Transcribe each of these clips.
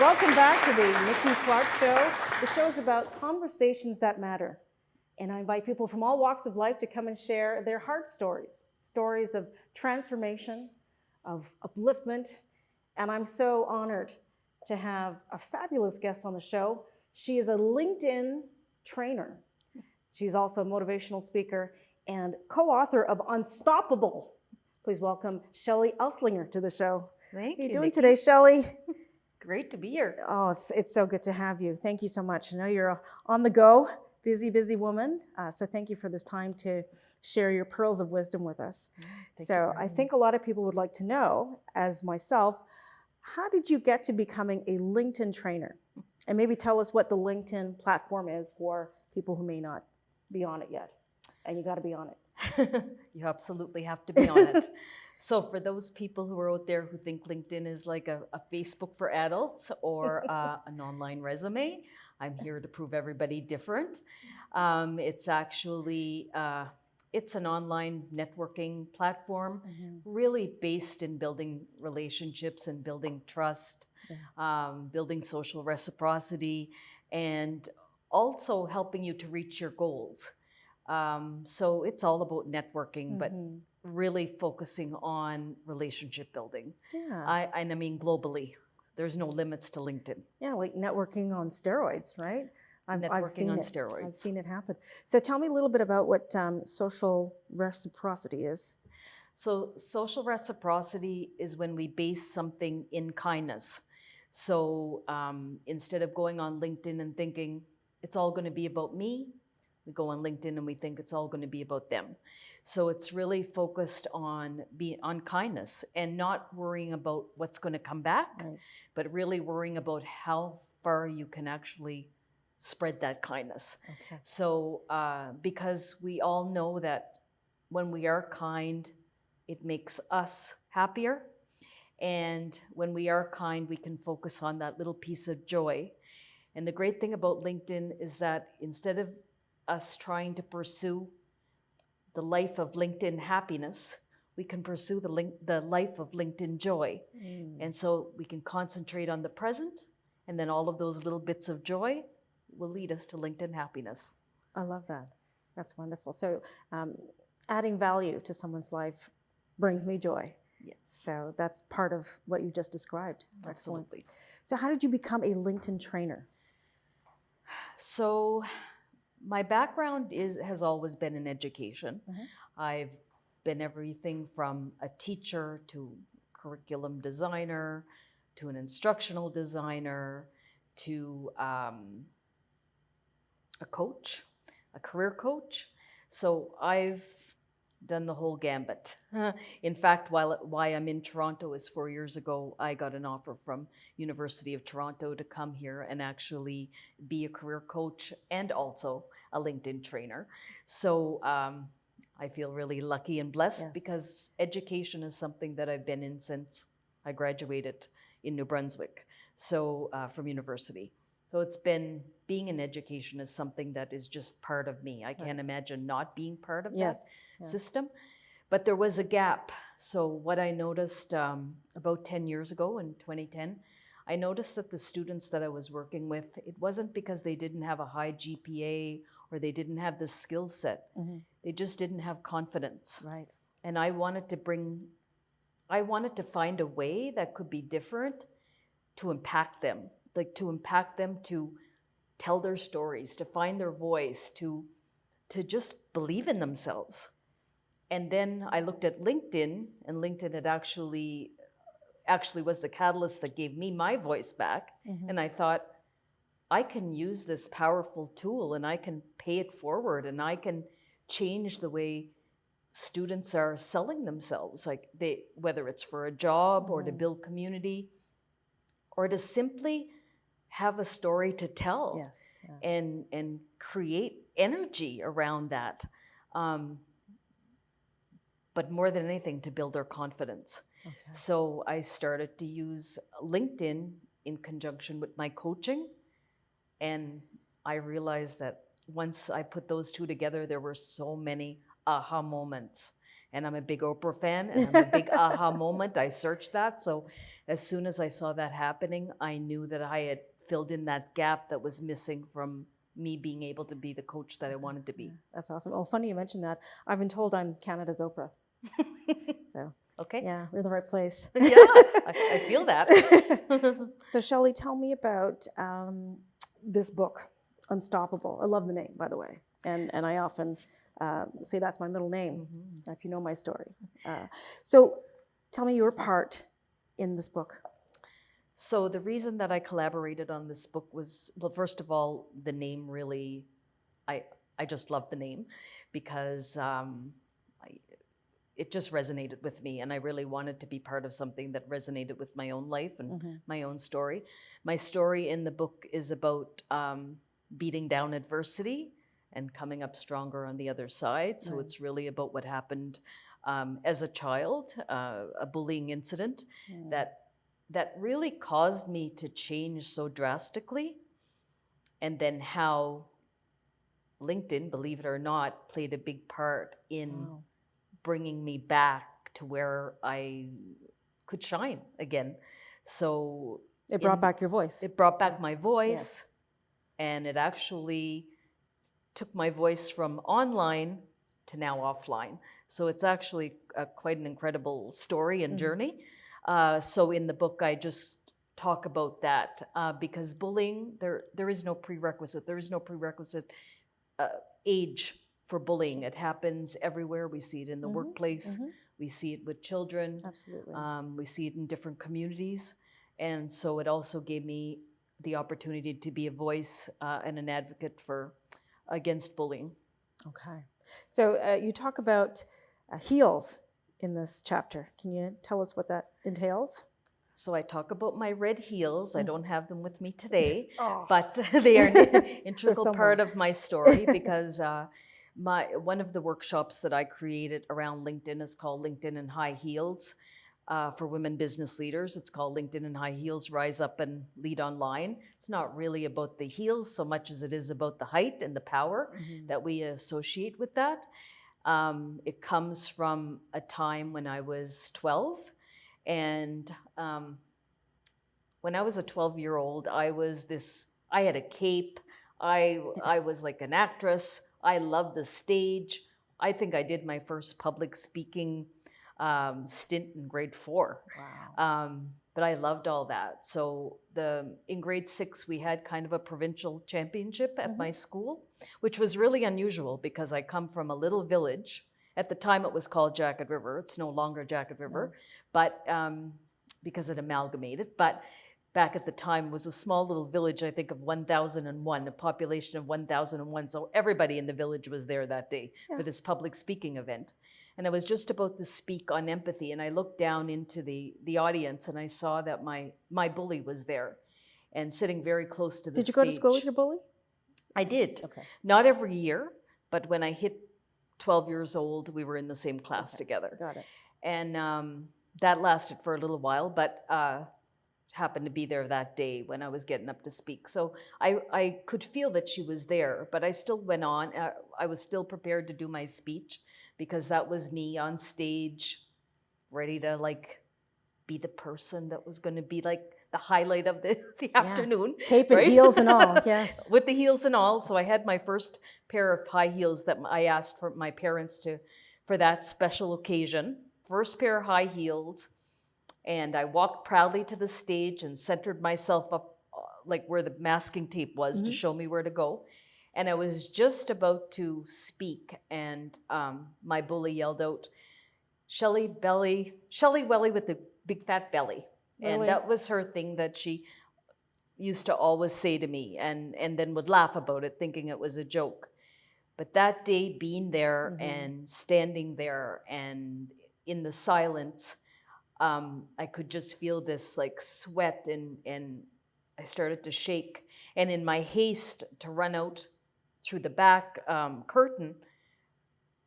Welcome back to the Nikki Clarke Show. The show is about conversations that matter. And I invite people from all walks of life to come and share their heart stories, stories of transformation, of upliftment. And I'm so honored to have a fabulous guest on the show. She is a LinkedIn trainer. She's also a motivational speaker and co-author of Unstoppable. Please welcome Shelly Elsliger to the show. Thank you. How are you doing Nikki. today, Shelly? Great to be here. Oh, it's so good to have you. Thank you so much. I know you're on the go, busy woman. So thank you for this time to share your pearls of wisdom with us. So I think a lot of people would like to know, as myself, how did you get to becoming a LinkedIn trainer? And maybe tell us what the LinkedIn platform is for people who may not be on it yet. And you got to be on it. You absolutely have to be on it. So for those people who are out there who think LinkedIn is like a Facebook for adults or an online resume, I'm here to prove everybody different. It's actually, it's an online networking platform, really based in building relationships and building trust, building social reciprocity, and also helping you to reach your goals. So it's all about networking, but really focusing on relationship building. Yeah. I mean, globally, there's no limits to LinkedIn. Yeah, like networking on steroids, right? I've seen on it. steroids. I've seen it happen. So tell me a little bit about what social reciprocity is. So social reciprocity is when we base something in kindness. So instead of going on LinkedIn and thinking it's all going to be about me, we go on LinkedIn and we think it's all going to be about them. So it's really focused on kindness and not worrying about what's going to come back, but really worrying about how far you can actually spread that kindness. Okay. So because we all know that when we are kind, it makes us happier. And when we are kind, we can focus on that little piece of joy. And the great thing about LinkedIn is that instead of us trying to pursue the life of LinkedIn happiness, we can pursue the life of LinkedIn joy. And so we can concentrate on the present, and then all of those little bits of joy will lead us to LinkedIn happiness. I love that. That's wonderful. So adding value to someone's life brings me joy. Yes. So that's part of what you just described. Absolutely. Excellent. So how did you become a LinkedIn trainer? So my background has always been in education. I've been everything from a teacher to curriculum designer to an instructional designer to a coach, a career coach. So I've done the whole gambit. In fact, why I'm in Toronto is 4 years ago, I got an offer from University of Toronto to come here and actually be a career coach and also a LinkedIn trainer. So I feel really lucky and blessed because education is something that I've been in since I graduated in New Brunswick, so from university. So it's been, being in education is something that is just part of me. I can't imagine not being part of that system. But there was a gap. So what I noticed about 10 years ago in 2010, I noticed that the students that I was working with, it wasn't because they didn't have a high GPA or they didn't have the skill set. They just didn't have confidence. Right. And I wanted to find a way that could be different to impact them. Like to impact them, to tell their stories, to find their voice, to just believe in themselves. And then I looked at LinkedIn, and LinkedIn had actually was the catalyst that gave me my voice back. And I thought, I can use this powerful tool and I can pay it forward and I can change the way students are selling themselves, like whether it's for a job or to build community or to simply have a story to tell and create energy around that. But more than anything, to build their confidence. Okay. So I started to use LinkedIn in conjunction with my coaching. And I realized that once I put those two together, there were so many aha moments. And I'm a big Oprah fan, and I'm a big aha moment. I searched that. So as soon as I saw that happening, I knew that I had filled in that gap that was missing from me being able to be the coach that I wanted to be. That's awesome. Oh, funny you mentioned that. I've been told I'm Canada's Oprah. So, Okay. yeah, we're in the right place. Yeah, I feel that. So, Shelly, tell me about this book, Unstoppable. I love the name, by the way. And I often say that's my middle name, if you know my story. So, tell me your part in this book. So the reason that I collaborated on this book was, well, first of all, the name really, I just love the name because it just resonated with me, and I really wanted to be part of something that resonated with my own life and my own story. My story in the book is about beating down adversity and coming up stronger on the other side. So it's really about what happened as a child, a bullying incident that really caused me to change so drastically, and then how LinkedIn, believe it or not, played a big part in bringing me back to where I could shine again. So it brought back your voice. It brought back my voice, and it actually took my voice from online to now offline. So it's actually quite an incredible story and journey. So in the book, I just talk about that because bullying, there is no prerequisite. There is no prerequisite age for bullying. It happens everywhere. We see it in the workplace. We see it with children. Absolutely. We see it in different communities. And so it also gave me the opportunity to be a voice and an advocate against bullying. Okay. So you talk about heels in this chapter. Can you tell us what that entails? So I talk about my red heels. I don't have them with me today, but they are an integral part of my story because one of the workshops that I created around LinkedIn is called LinkedIn in High Heels for women business leaders. It's called LinkedIn in High Heels, Rise Up and Lead Online. It's not really about the heels so much as it is about the height and the power that we associate with that. It comes from a time when I was 12, and when I was a 12-year-old, I had a cape. I was like an actress. I loved the stage. I think I did my first public speaking stint in grade 4. Wow. But I loved all that. So in grade 6, we had kind of a provincial championship at my school, which was really unusual because I come from a little village. At the time, it was called Jacket River. It's no longer Jacket River, but because it amalgamated. But back at the time, it was a small little village, I think, of 1,001, a population of 1,001. So everybody in the village was there that day for this public speaking event. And I was just about to speak on empathy, and I looked down into the audience, and I saw that my bully was there and sitting very close to the stage. Did you go to school with your bully? I did. Okay. Not every year, but when I hit 12 years old, we were in the same class together. Got it. And that lasted for a little while, but happened to be there that day when I was getting up to speak. So I could feel that she was there, but I still went on. I was still prepared to do my speech because that was me on stage, ready to be the person that was going to be the highlight of the afternoon. Cape and heels and all, yes. With the heels and all. So I had my first pair of high heels that I asked for my parents for that special occasion. First pair of high heels. And I walked proudly to the stage and centered myself up where the masking tape was to show me where to go. And I was just about to speak, and my bully yelled out, Shelly Welly with the big fat belly. Really? And that was her thing that she used to always say to me, and then would laugh about it, thinking it was a joke. But that day, being there and standing there and in the silence, I could just feel this sweat, and I started to shake. And in my haste to run out through the back curtain,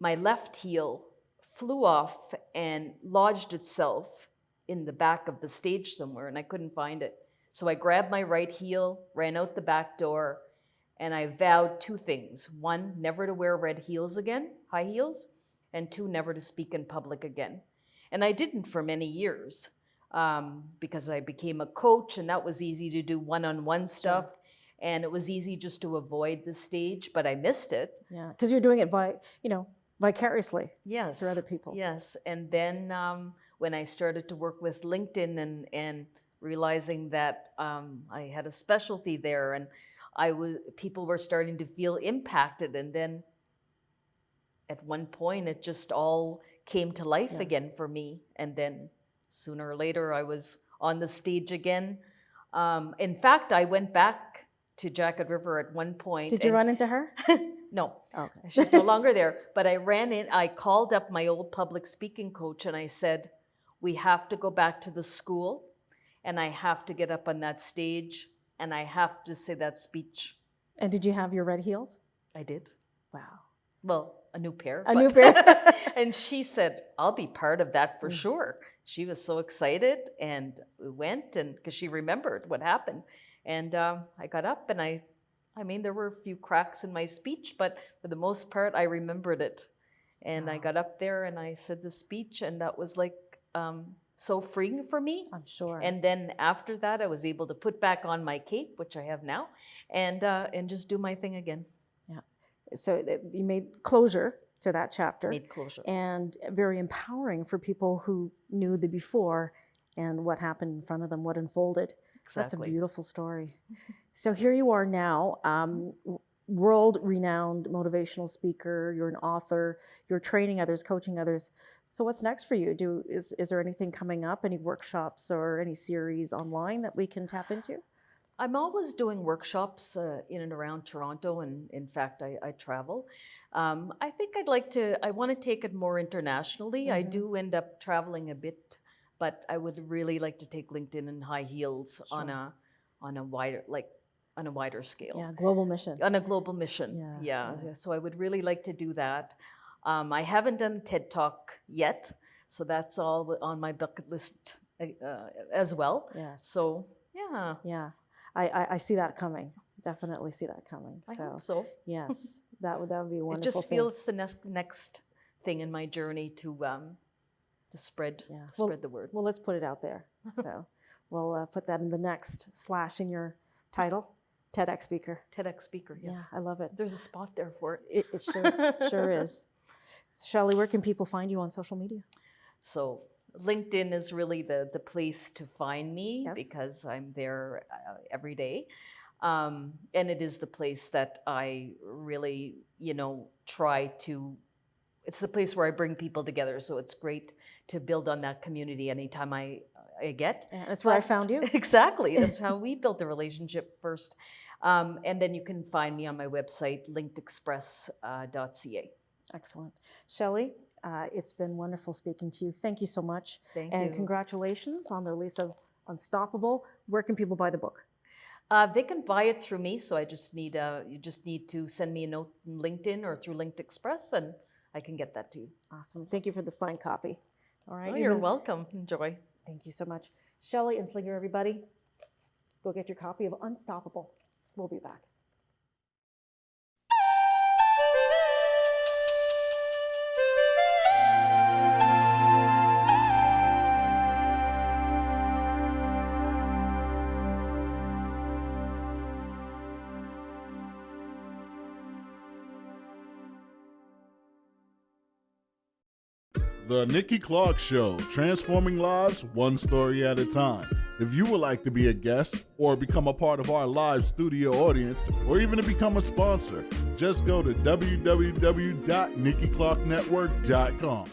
my left heel flew off and lodged itself in the back of the stage somewhere, and I couldn't find it. So I grabbed my right heel, ran out the back door, and I vowed 2 things. 1, never to wear red heels again, high heels, and 2, never to speak in public again. And I didn't for many years because I became a coach, and that was easy to do one-on-one stuff. Sure. And it was easy just to avoid the stage, but I missed it. Yeah, because you're doing it vicariously. Yes. For other people. Yes. And then when I started to work with LinkedIn and realizing that I had a specialty there, and people were starting to feel impacted, and then at one point it just all came to life again for me, and then sooner or later I was on the stage again. In fact, I went back to Jacket River at one point. Did you run into her? No. Okay. She's no longer there, but I called up my old public speaking coach and I said, we have to go back to the school, and I have to get up on that stage, and I have to say that speech. And did you have your red heels? I did. Wow. Well, a new pair. New pair. And she said, I'll be part of that for sure. She was so excited, and we went, and because she remembered what happened. And I got up, and I mean, there were a few cracks in my speech, but for the most part, I remembered it. And I got up there and I said the speech, and that was like so freeing for me. I'm sure. And then after that, I was able to put back on my cape, which I have now, and just do my thing again. Yeah. So you made closure to that chapter. Made closure. And very empowering for people who knew the before and what happened in front of them, what unfolded. Exactly. That's a beautiful story. So here you are now, world-renowned motivational speaker. You're an author. You're training others, coaching others. So what's next for you? Is there anything coming up? Any workshops or any series online that we can tap into? I'm always doing workshops in and around Toronto, and in fact, I travel. I think I want to take it more internationally. I do end up traveling a bit, but I would really like to take LinkedIn in high heels on a wider scale. Yeah, global mission. On a global mission. Yeah. So I would really like to do that. I haven't done TED Talk yet, so that's all on my bucket list as well. Yes. So yeah. Yeah. I see that coming. Definitely see that coming. I hope so. Yes, that would be a wonderful. It just feels the next thing in my journey to spread the word. Well, let's put it out there. So we'll put that in the next / in your title, TEDx speaker. TEDx speaker. Yes. Yeah, I love it. There's a spot there for it. It sure is. Shelly, where can people find you on social media? So LinkedIn is really the place to find me because I'm there every day. And it is the place that I really, try to, it's the place where I bring people together. So it's great to build on that community anytime I get. Yeah, that's where I found you. Exactly. That's how we built the relationship first. And then you can find me on my website, linkedexpress.ca. Excellent. Shelly, it's been wonderful speaking to you. Thank you so much. Thank you. And congratulations on the release of Unstoppable. Where can people buy the book? They can buy it through me. So you just need to send me a note on LinkedIn or through Linked Express, and I can get that to you. Awesome. Thank you for the signed copy. All right. Oh, you're welcome. Enjoy. Thank you so much. Shelly Elsliger, everybody. Go get your copy of Unstoppable. We'll be back. The Nikki Clarke Show, transforming lives one story at a time. If you would like to be a guest or become a part of our live studio audience, or even to become a sponsor, just go to www.nikkiClarkenetwork.com.